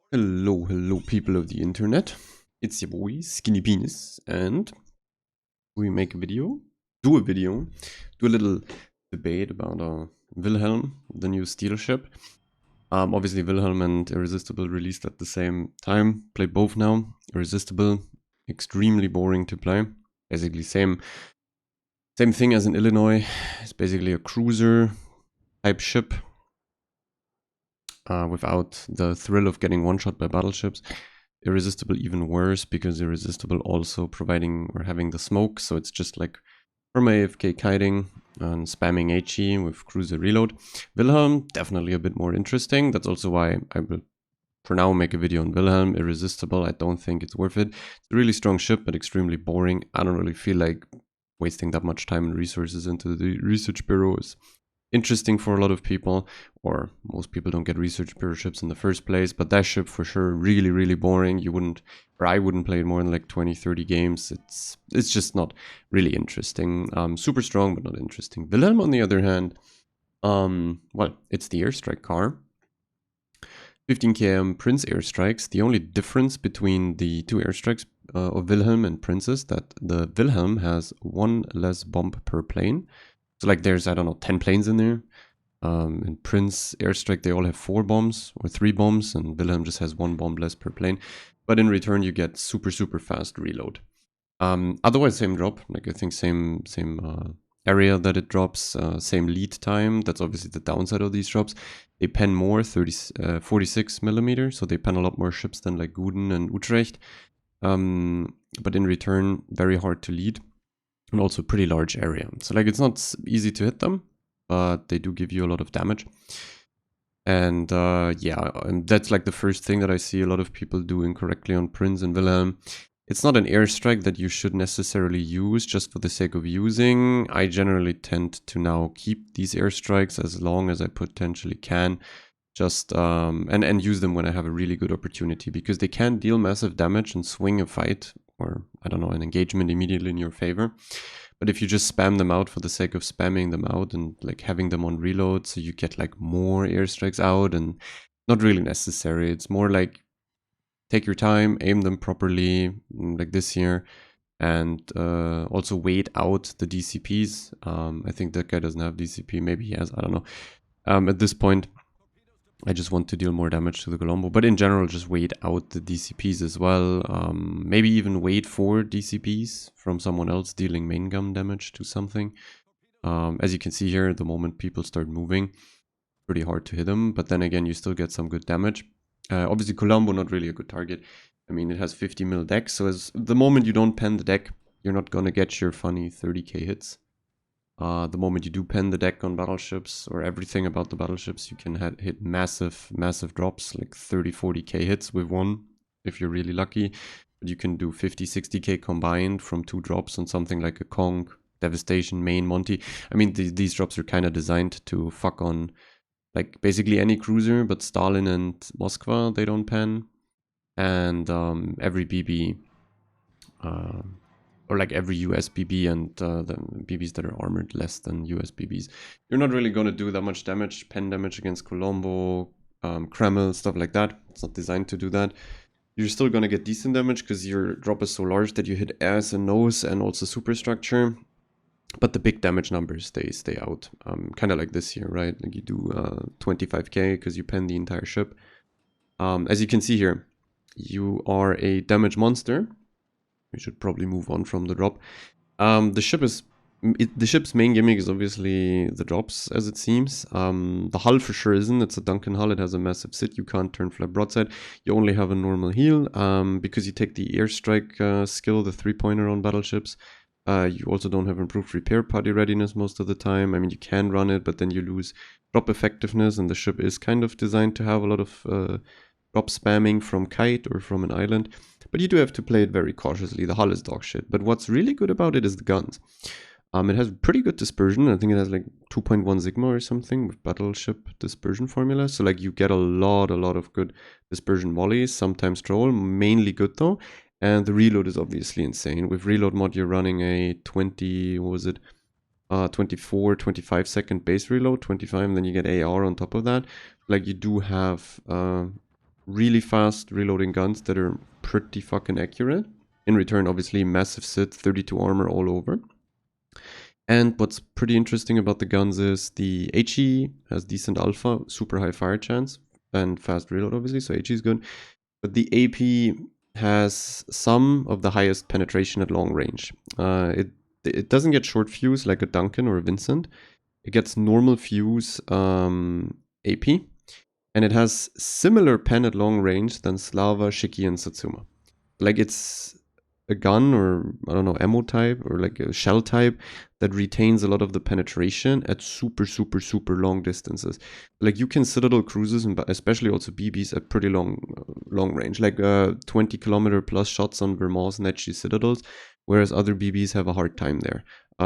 Hello, people of the internet. It's your boy, Skinny Penis, and we make a video, do a little debate about Wilhelm, the new steel ship. Obviously, Wilhelm and Irresistible released at the same time. Play both now. Irresistible, extremely boring to play. Basically, same thing as in Illinois. It's basically a cruiser type ship. Without the thrill of getting one shot by battleships. Irresistible even worse because Irresistible also providing or having the smoke, so it's just like from AFK kiting and spamming HE with cruiser reload. Wilhelm, definitely a bit more interesting. That's also why I will for now make a video on Wilhelm. Irresistible, I don't think it's worth it. It's a really strong ship, but extremely boring. I don't really feel like wasting that much time and resources into the research bureaus. Interesting for a lot of people, or most people don't get research bureau ships in the first place, but that ship for sure really boring. You wouldn't, or I wouldn't play it more than like 20-30 games. It's just not really interesting. Super strong but not interesting. Wilhelm on the other hand, well, it's the Airstrike car. 15 km Prince airstrikes. The only difference between the two airstrikes of Wilhelm and Prince is that the Wilhelm has one less bomb per plane. So like there's, I don't know, 10 planes in there. In Prince Airstrike, they all have 4 bombs or 3 bombs, and Wilhelm just has 1 bomb less per plane. But in return, you get super fast reload. Otherwise, same drop. Like I think same area that it drops, same lead time. That's obviously the downside of these drops. They pen more, 46 millimeters, so they pen a lot more ships than like Guden and Utrecht. But in return, very hard to lead. And also pretty large area. So like it's not easy to hit them, but they do give you a lot of damage. And yeah, and that's like the first thing that I see a lot of people do incorrectly on Prince and Wilhelm. It's not an airstrike that you should necessarily use just for the sake of using. I generally tend to now keep these airstrikes as long as I potentially can. Just and use them when I have a really good opportunity, because they can deal massive damage and swing a fight, or I don't know, an engagement immediately in your favor. But if you just spam them out for the sake of spamming them out and like having them on reload, so you get like more airstrikes out, and not really necessary. It's more like take your time, aim them properly, like this here, and also wait out the DCPs. I think that guy doesn't have DCP, maybe he has, I don't know. At this point, I just want to deal more damage to the Colombo, but in general, just wait out the DCPs as well. Maybe even wait for DCPs from someone else dealing main gun damage to something. As you can see here, the moment people start moving, pretty hard to hit them, but then again, you still get some good damage. Obviously, Colombo, not really a good target. I mean, it has 50 mil deck, so as the moment you don't pen the deck, you're not gonna get your funny 30k hits. The moment you do pen the deck on battleships, or everything about the battleships, you can hit massive drops, like 30-40k hits with one, if you're really lucky. But you can do 50-60k combined from 2 drops on something like a Kong, Devastation, Main, Monty. I mean, these drops are kind of designed to fuck on like basically any cruiser, but Stalin and Moskva, they don't pen. And every BB, or like every US BB, and the BBs that are armored less than US BBs. You're not really going to do that much damage, pen damage against Colombo, Kreml, stuff like that. It's not designed to do that. You're still going to get decent damage because your drop is so large that you hit ass and nose and also superstructure. But the big damage numbers, they stay out. Kind of like this here, right? Like you do 25k because you pen the entire ship. As you can see here, you are a damage monster. We should probably move on from the drop. The ship's main gimmick is obviously the drops, as it seems. The hull for sure isn't. It's a Duncan hull. It has a massive sit. You can't turn flat broadside. You only have a normal heal. Because you take the airstrike skill, the 3-pointer on battleships. You also don't have improved repair party readiness most of the time. I mean, you can run it, but then you lose drop effectiveness, and the ship is kind of designed to have a lot of drop spamming from kite or from an island. But you do have to play it very cautiously. The hull is dog shit. But what's really good about it is the guns. It has pretty good dispersion. I think it has like 2.1 Sigma or something with battleship dispersion formula. So like you get a lot of good dispersion volleys, sometimes troll, mainly good though. And the reload is obviously insane. With reload mod, you're running a 20, what was it? 24, 25 second base reload, 25, and then you get AR on top of that. Like you do have really fast reloading guns that are pretty fucking accurate. In return, obviously, massive sit, 32 armor all over. And what's pretty interesting about the guns is the HE has decent alpha, super high fire chance, and fast reload, obviously, so HE is good. But the AP has some of the highest penetration at long range. It doesn't get short fuse like a Duncan or a Vincent. It gets normal fuse AP, and it has similar pen at long range than Slava, Shiki, and Satsuma. Like it's a gun or, I don't know, ammo type or like a shell type that retains a lot of the penetration at super, super, super long distances. Like you can Citadel cruises and especially also BBs at pretty long range, like 20 kilometer plus shots on Vermont's Netchi Citadels, whereas other BBs have a hard time there.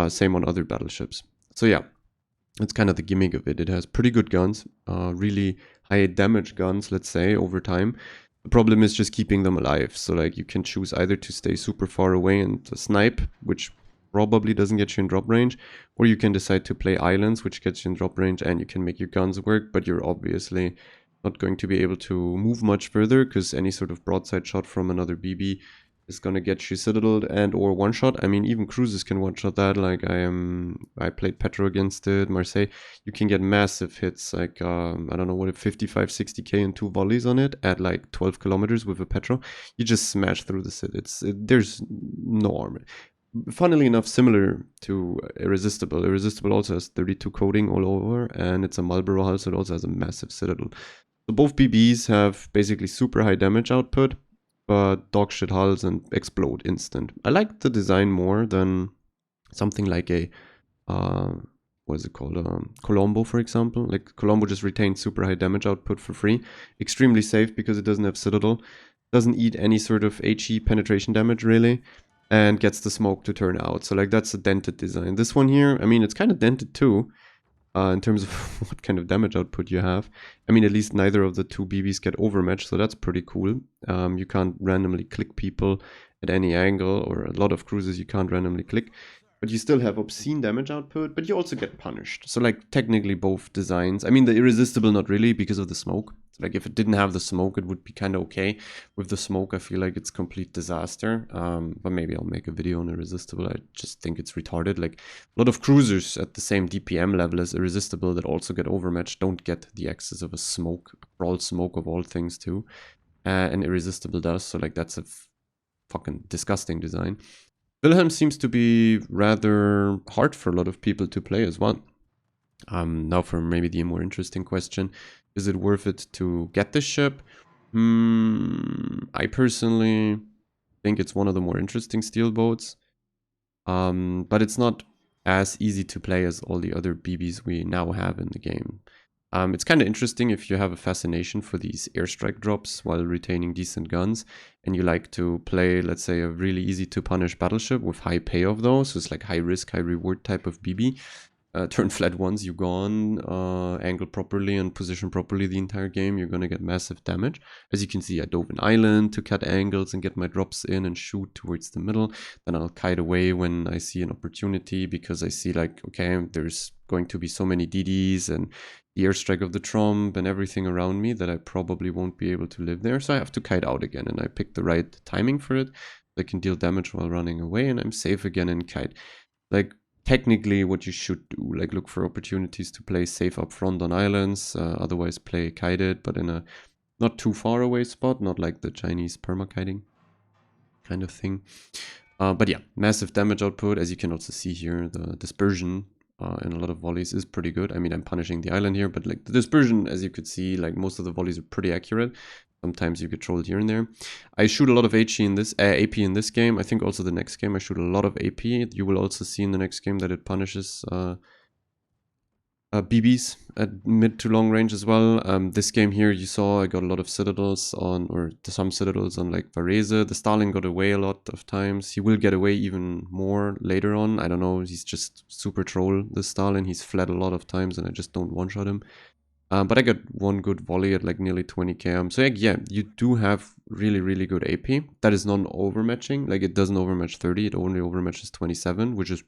Same on other battleships. So yeah, that's kind of the gimmick of it. It has pretty good guns, really high damage guns, let's say, over time. The problem is just keeping them alive. So like you can choose either to stay super far away and snipe, which probably doesn't get you in drop range, or you can decide to play islands, which gets you in drop range and you can make your guns work, but you're obviously not going to be able to move much further because any sort of broadside shot from another BB is going to get you citadeled and or one shot. I mean, even cruises can one shot that. Like I played Petro against it, Marseille. You can get massive hits, like I don't know what, 55, 60k and 2 volleys on it at like 12 kilometers with a Petro. You just smash through the sit. There's no armor. Funnily enough, similar to Irresistible. Irresistible also has 32 coating all over, and it's a Marlboro hull, so it also has a massive citadel. So both BBs have basically super high damage output, but dog shit hulls and explode instant. I like the design more than something like a, what is it called? Colombo, for example. Like Colombo just retains super high damage output for free. Extremely safe because it doesn't have citadel. Doesn't eat any sort of HE penetration damage really. And gets the smoke to turn out. So like that's a dented design. This one here, I mean, it's kind of dented too. In terms of what kind of damage output you have. I mean, at least neither of the two BBs get overmatched, so that's pretty cool. You can't randomly click people at any angle, or a lot of cruises you can't randomly click. But you still have obscene damage output, but you also get punished. So like technically both designs. I mean, the Irresistible not really because of the smoke. So, like if it didn't have the smoke, it would be kind of okay. With the smoke, I feel like it's complete disaster. But maybe I'll make a video on Irresistible. I just think it's retarded. Like a lot of cruisers at the same DPM level as Irresistible that also get overmatched don't get the access of a smoke, brawl smoke of all things too. And Irresistible does. So like that's a fucking disgusting design. Wilhelm seems to be rather hard for a lot of people to play as well. Now for maybe the more interesting question, is it worth it to get this ship? I personally think it's one of the more interesting steel boats, but it's not as easy to play as all the other BBs we now have in the game. It's kind of interesting if you have a fascination for these airstrike drops while retaining decent guns, and you like to play, let's say, a really easy to punish battleship with high payoff though, so it's like high risk, high reward type of BB. Turn flat once, you gone, angle properly and position properly the entire game, you're gonna get massive damage. As you can see, I dove an island to cut angles and get my drops in and shoot towards the middle. Then I'll kite away when I see an opportunity because I see like, okay, there's going to be so many DDs and the airstrike of the Trump and everything around me that I probably won't be able to live there. So I have to kite out again, and I pick the right timing for it. I can deal damage while running away and I'm safe again and kite. Like, technically what you should do, like look for opportunities to play safe up front on islands, otherwise play kited, but in a not too far away spot, not like the Chinese perma-kiting kind of thing. But yeah, massive damage output. As you can also see here, the dispersion in a lot of volleys is pretty good. I mean, I'm punishing the island here, but like the dispersion, as you could see, like most of the volleys are pretty accurate. Sometimes you get trolled here and there. I shoot a lot of AP in this game. I think also the next game I shoot a lot of AP. You will also see in the next game that it punishes BBs at mid to long range as well. This game here, you saw I got a lot of citadels on, or some citadels on like Varese. The Stalin got away a lot of times. He will get away even more later on. I don't know, he's just super troll, the Stalin. He's fled a lot of times and I just don't one-shot him. But I got one good volley at like nearly 20 km. So like, yeah, you do have really, really good AP. That is non-overmatching. Like it doesn't overmatch 30. It only overmatches 27, which is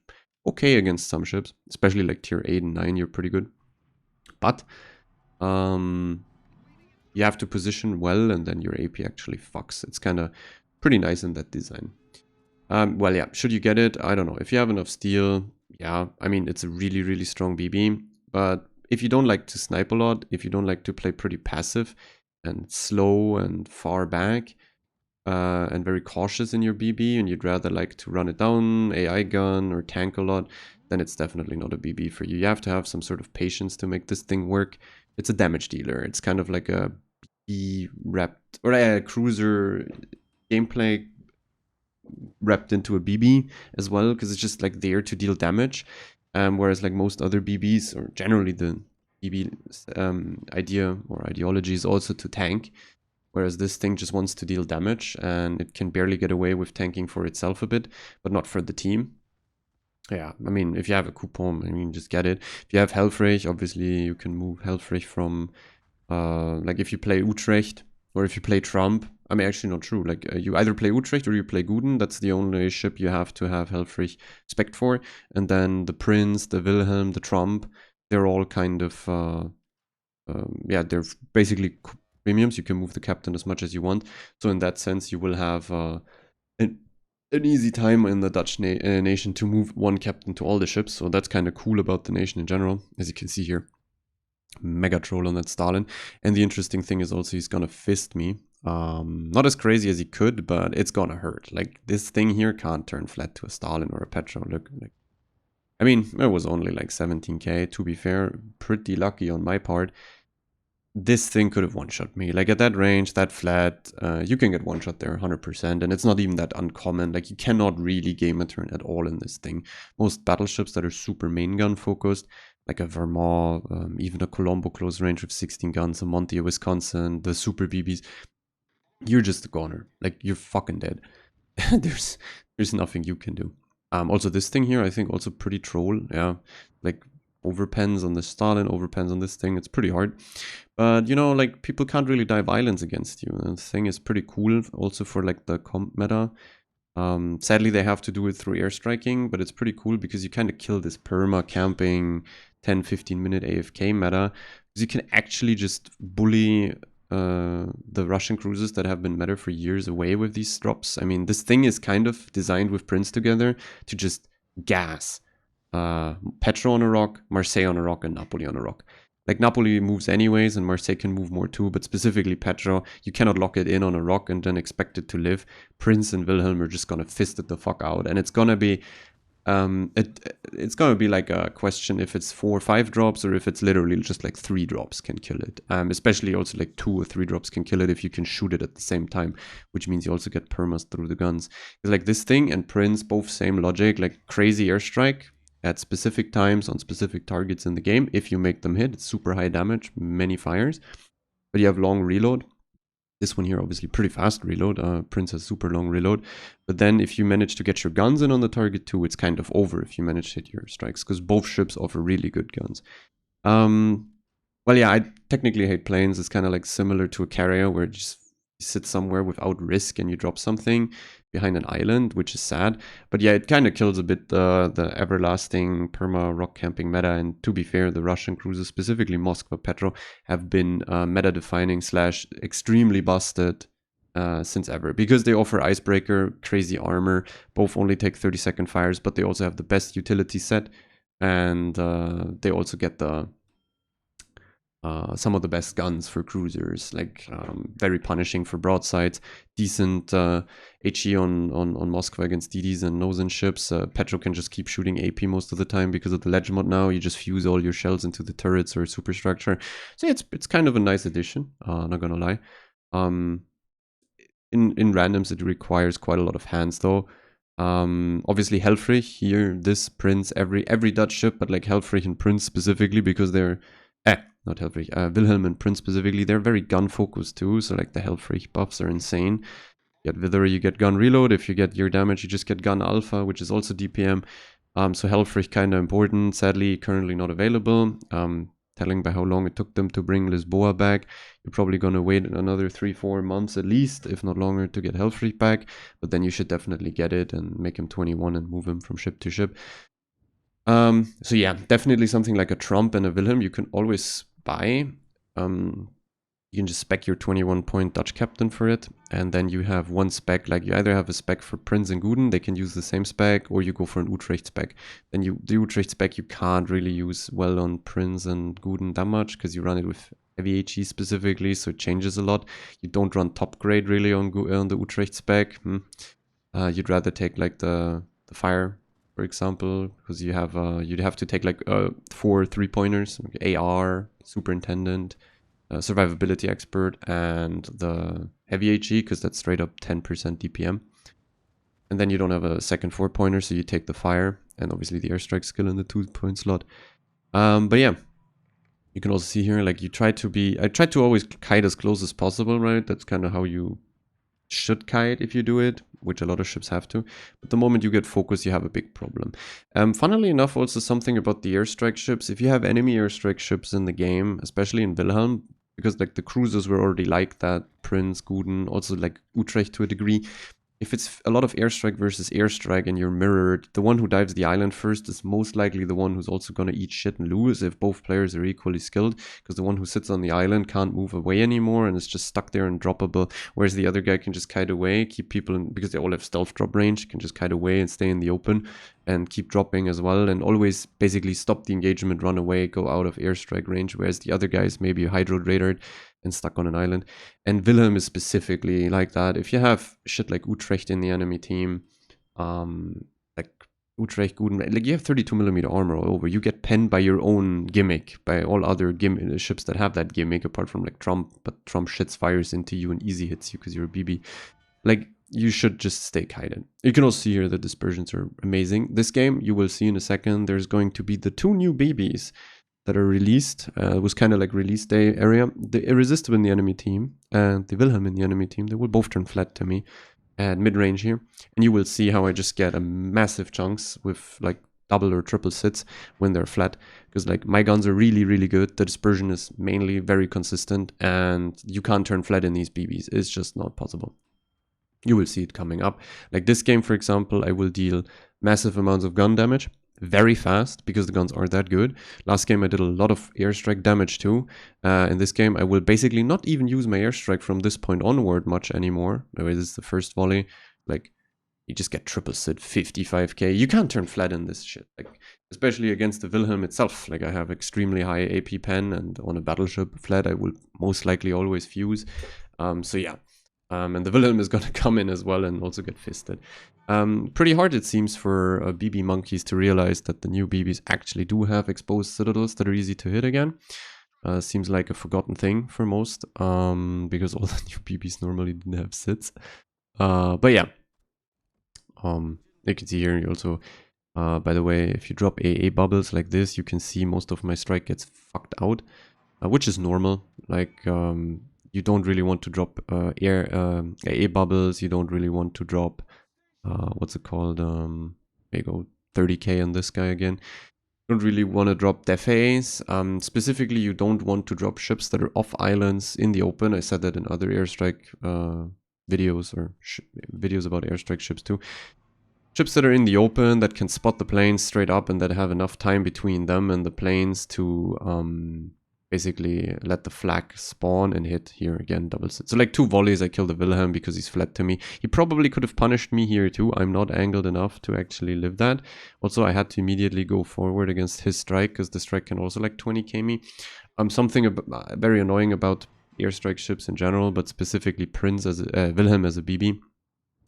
okay against some ships. Especially like tier 8 and 9, you're pretty good. But you have to position well, and then your AP actually fucks. It's kind of pretty nice in that design. Well, yeah, should you get it? I don't know. If you have enough steel, yeah, I mean, it's a really, really strong BB. But if you don't like to snipe a lot, if you don't like to play pretty passive and slow and far back, and very cautious in your BB, and you'd rather like to run it down, AI gun, or tank a lot, then it's definitely not a BB for you. You have to have some sort of patience to make this thing work. It's a damage dealer. It's kind of like a BB wrapped, or a cruiser gameplay wrapped into a BB as well, because it's just like there to deal damage. Whereas like most other BBs, or generally the BB idea or ideology is also to tank. Whereas this thing just wants to deal damage, and it can barely get away with tanking for itself a bit, but not for the team. Yeah, I mean, if you have a coupon, I mean, just get it. If you have Helfrich, obviously you can move Helfrich from, like if you play Utrecht, or if you play Trump. I mean, actually not true. Like you either play Utrecht or you play Guden. That's the only ship you have to have Helfrich spec for. And then the Prince, the Wilhelm, the Trump, they're all kind of, yeah, they're basically premiums. You can move the captain as much as you want. So in that sense, you will have an easy time in the Dutch nation to move one captain to all the ships. So that's kind of cool about the nation in general, as you can see here. Mega troll on that Stalin. And the interesting thing is also he's gonna fist me. Not as crazy as he could, but it's gonna hurt. Like this thing here can't turn flat to a Stalin or a Petro. Look, like, I mean, it was only like 17k, to be fair. Pretty lucky on my part. This thing could have one-shot me. Like at that range, that flat, you can get one-shot there 100%, and it's not even that uncommon. Like you cannot really game a turn at all in this thing. Most battleships that are super main gun focused, like a Vermont, even a Colombo close range with 16 guns, a Monty, a Wisconsin, the super BBs, you're just a goner. Like you're fucking dead. there's nothing you can do. Also this thing here, I think also pretty troll. Yeah, like overpens on the Stalin, overpens on this thing. It's pretty hard. But, you know, like, people can't really die violence against you. And the thing is pretty cool also for, like, the comp meta. Sadly, they have to do it through airstriking, but it's pretty cool because you kind of kill this perma camping 10-15 minute AFK meta. Because you can actually just bully the Russian cruisers that have been meta for years away with these drops. I mean, this thing is kind of designed with Prince together to just gas Petro on a rock, Marseille on a rock, and Napoli on a rock. Like Napoli moves anyways, and Marseille can move more too, but specifically Petro, you cannot lock it in on a rock and then expect it to live. Prince and Wilhelm are just gonna fist it the fuck out, and it's gonna be, it's gonna be like a question if it's 4 or 5 drops or if it's literally just like 3 drops can kill it. Especially also like 2 or 3 drops can kill it if you can shoot it at the same time, which means you also get permas through the guns. It's like this thing and Prince, both same logic, like crazy airstrike at specific times on specific targets in the game. If you make them hit, it's super high damage, many fires, but you have long reload. This one here, obviously pretty fast reload. Prince has super long reload. But then if you manage to get your guns in on the target too, it's kind of over if you manage to hit your strikes, because both ships offer really good guns. Well, yeah, I technically hate planes. It's kind of like similar to a carrier where you just sit somewhere without risk and you drop something behind an island, which is sad. But yeah, it kind of kills a bit the everlasting perma rock camping meta. And to be fair, the Russian cruisers, specifically Moskva, Petro, have been meta defining / extremely busted since ever, because they offer icebreaker, crazy armor, both only take 30-second fires, but they also have the best utility set, and they also get the some of the best guns for cruisers, like very punishing for broadsides, decent HE on Moskva against DDs and Nosen ships. Petro can just keep shooting AP most of the time because of the ledge mod now. You just fuse all your shells into the turrets or superstructure. So yeah, it's kind of a nice addition, not gonna lie. In randoms, it requires quite a lot of hands though. Obviously Helfrich here, this Prince, every Dutch ship, but like Helfrich and Prince specifically, because they're not Helfrich, Wilhelm and Prince specifically, they're very gun focused too. So like the Helfrich buffs are insane. Get Wither, you get gun reload. If you get your damage, you just get gun alpha, which is also DPM. So Helfrich kind of important. Sadly, currently not available. Telling by how long it took them to bring Lisboa back. You're probably gonna wait another 3-4 months at least, if not longer, to get Helfrich back. But then you should definitely get it and make him 21 and move him from ship to ship. So yeah, definitely something like a Trump and a Wilhelm you can always buy. you can just spec your 21-point Dutch captain for it, and then you have one spec, like you either have a spec for Prince and Guden, they can use the same spec, or you go for an Utrecht spec. Then the Utrecht spec you can't really use well on Prince and Guden that much, because you run it with heavy HE specifically, so it changes a lot. You don't run top grade really on the Utrecht spec. You'd rather take like the fire, for example, because you have you'd have to take like 4 3-pointers, like AR, superintendent, survivability expert, and the heavy HE, because that's straight up 10% DPM. And then you don't have a second 4-pointer, so you take the fire and obviously the airstrike skill in the 2-point slot. But yeah, you can also see here, like I try to always kite as close as possible, right? That's kind of how you should kite if you do it, which a lot of ships have to. But the moment you get focused, you have a big problem. Funnily enough, also something about the airstrike ships. If you have enemy airstrike ships in the game, especially in Wilhelm, because like the cruisers were already like that, Prince, Guden, also like Utrecht to a degree. If it's a lot of airstrike versus airstrike and you're mirrored, the one who dives the island first is most likely the one who's also going to eat shit and lose if both players are equally skilled, because the one who sits on the island can't move away anymore and is just stuck there and droppable, whereas the other guy can just kite away, keep people in, because they all have stealth drop range, can just kite away and stay in the open and keep dropping as well, and always basically stop the engagement, run away, go out of airstrike range, whereas the other guy is maybe hydro radared and stuck on an island. And Wilhelm is specifically like that. If you have shit like Utrecht in the enemy team, like Utrecht, Guden, like you have 32mm armor all over, you get penned by your own gimmick, by all other ships that have that gimmick, apart from like Trump, but Trump shits fires into you and easy hits you because you're a BB. Like, you should just stay kited. You can also see here the dispersions are amazing. This game, you will see in a second, there's going to be the 2 new BBs that are released. It was kind of like release day area. The Irresistible in the enemy team and the Wilhelm in the enemy team, they will both turn flat to me at mid-range here. And you will see how I just get a massive chunks with like double or triple sits when they're flat. Because like my guns are really, really good. The dispersion is mainly very consistent and you can't turn flat in these BBs. It's just not possible. You will see it coming up. Like this game, for example, I will deal massive amounts of gun damage very fast because the guns are that good. Last game I did a lot of airstrike damage too. In this game I will basically not even use my airstrike from this point onward much anymore. This is the first volley. Like you just get triple sit 55k. You can't turn flat in this shit. Like especially against the Wilhelm itself. Like I have extremely high AP pen and on a battleship flat I will most likely always fuse. So yeah. And the Wilhelm is going to come in as well and also get fisted. Pretty hard it seems for BB monkeys to realize that the new BBs actually do have exposed citadels that are easy to hit again. Seems like a forgotten thing for most, because all the new BBs normally didn't have sits. But yeah, you can see here you also, by the way, if you drop AA bubbles like this, you can see most of my strike gets fucked out, which is normal. Like, you don't really want to drop AA bubbles. You don't really want to drop, what's it called? There you go, 30k on this guy again. You don't really want to drop def AAs. Specifically, you don't want to drop ships that are off islands in the open. I said that in other airstrike videos or videos about airstrike ships too. Ships that are in the open that can spot the planes straight up and that have enough time between them and the planes to basically let the flak spawn and hit here again, double sit. So like 2 volleys, I kill the Wilhelm because he's flat to me. He probably could have punished me here too. I'm not angled enough to actually live that. Also, I had to immediately go forward against his strike because the strike can also like 20k me. Something very annoying about airstrike ships in general, but specifically Prince as Wilhelm as a BB.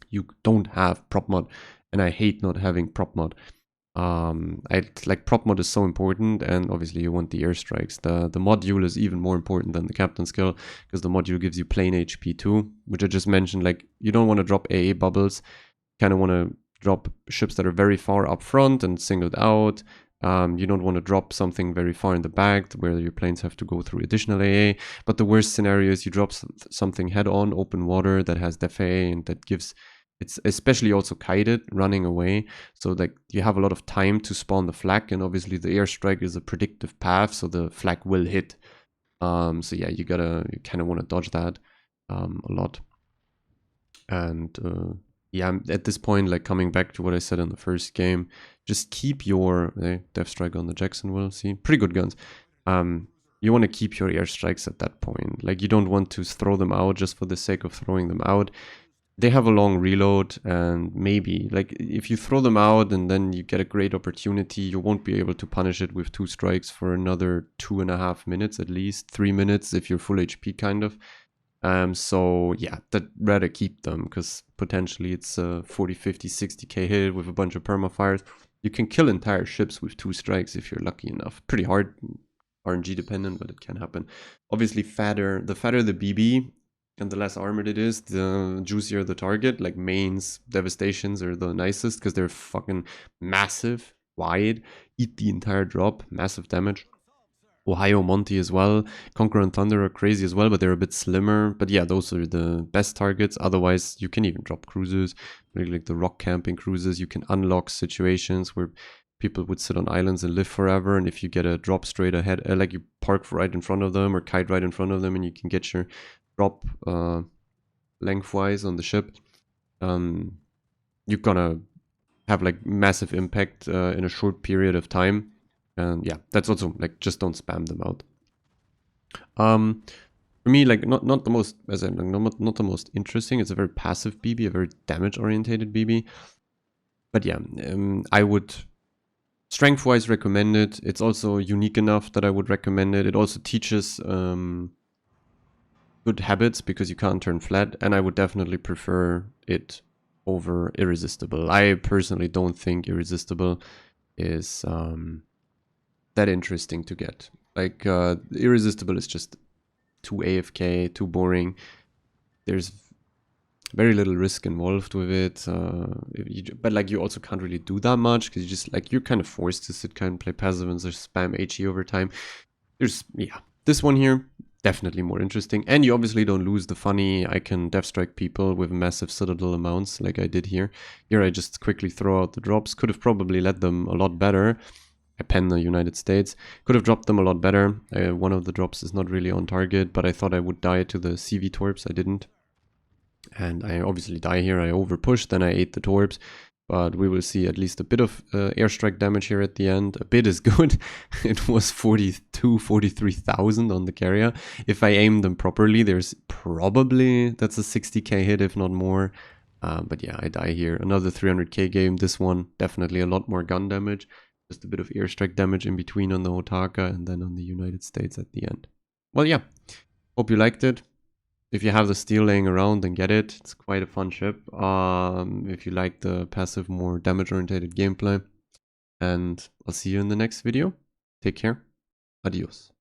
You don't have prop mod, and I hate not having prop mod. Like prop mod is so important, and obviously you want the airstrikes. The module is even more important than the captain skill because the module gives you plain HP too, which I just mentioned. Like you don't want to drop AA bubbles, kind of want to drop ships that are very far up front and singled out. You don't want to drop something very far in the back where your planes have to go through additional AA. But the worst scenario is you drop something head on open water that has def AA and that gives. It's especially also kited, running away, so like you have a lot of time to spawn the flak, and obviously the airstrike is a predictive path, so the flak will hit. So yeah, you kind of want to dodge that a lot. And yeah, at this point, like coming back to what I said in the first game, just keep your Death Strike on the Jacksonville. See, pretty good guns. you want to keep your airstrikes at that point. Like, you don't want to throw them out just for the sake of throwing them out. They have a long reload, and maybe, like, if you throw them out and then you get a great opportunity, you won't be able to punish it with 2 strikes for another 2.5 minutes, at least 3 minutes if you're full HP, kind of. So yeah, I'd rather keep them, because potentially it's a 40, 50, 60k hit with a bunch of permafires. You can kill entire ships with 2 strikes if you're lucky enough. Pretty hard, RNG dependent, but it can happen. Obviously, the fatter the BB and the less armored it is, the juicier the target. Like, mains, devastations are the nicest because they're fucking massive, wide, eat the entire drop, massive damage. Ohio Monty as well. Conqueror and Thunder are crazy as well, but they're a bit slimmer. But yeah, those are the best targets. Otherwise, you can even drop cruisers, like the rock camping cruisers. You can unlock situations where people would sit on islands and live forever. And if you get a drop straight ahead, like you park right in front of them or kite right in front of them, and you can get your drop lengthwise on the ship, you're gonna have like massive impact in a short period of time. And yeah, that's also like, just don't spam them out. For me, like, not the most, as I not the most interesting. It's a very passive BB, a very damage orientated BB. But yeah, I would strength wise recommend it. It's also unique enough that I would recommend it. It also teaches good habits because you can't turn flat, and I would definitely prefer it over Irresistible. I personally don't think Irresistible is that interesting to get. Like, Irresistible is just too AFK, too boring. There's very little risk involved with it. But like, you also can't really do that much because you just, like, you're kind of forced to sit kind of play passive and just spam HE over time. Yeah, this one here, definitely more interesting. And you obviously don't lose the funny, I can death strike people with massive citadel amounts like I did here. Here I just quickly throw out the drops. Could have probably led them a lot better. I pen the United States. Could have dropped them a lot better. One of the drops is not really on target, but I thought I would die to the CV torps. I didn't. And I obviously die here. I overpushed, then I ate the torps. But we will see at least a bit of airstrike damage here at the end. A bit is good. It was 43,000 on the carrier. If I aim them properly, there's probably, that's a 60k hit, if not more. But yeah, I die here. Another 300k game. This one, definitely a lot more gun damage. Just a bit of airstrike damage in between on the Otaka and then on the United States at the end. Well, yeah. Hope you liked it. If you have the steel laying around, then get it. It's quite a fun ship. If you like the passive, more damage-oriented gameplay. And I'll see you in the next video. Take care. Adios.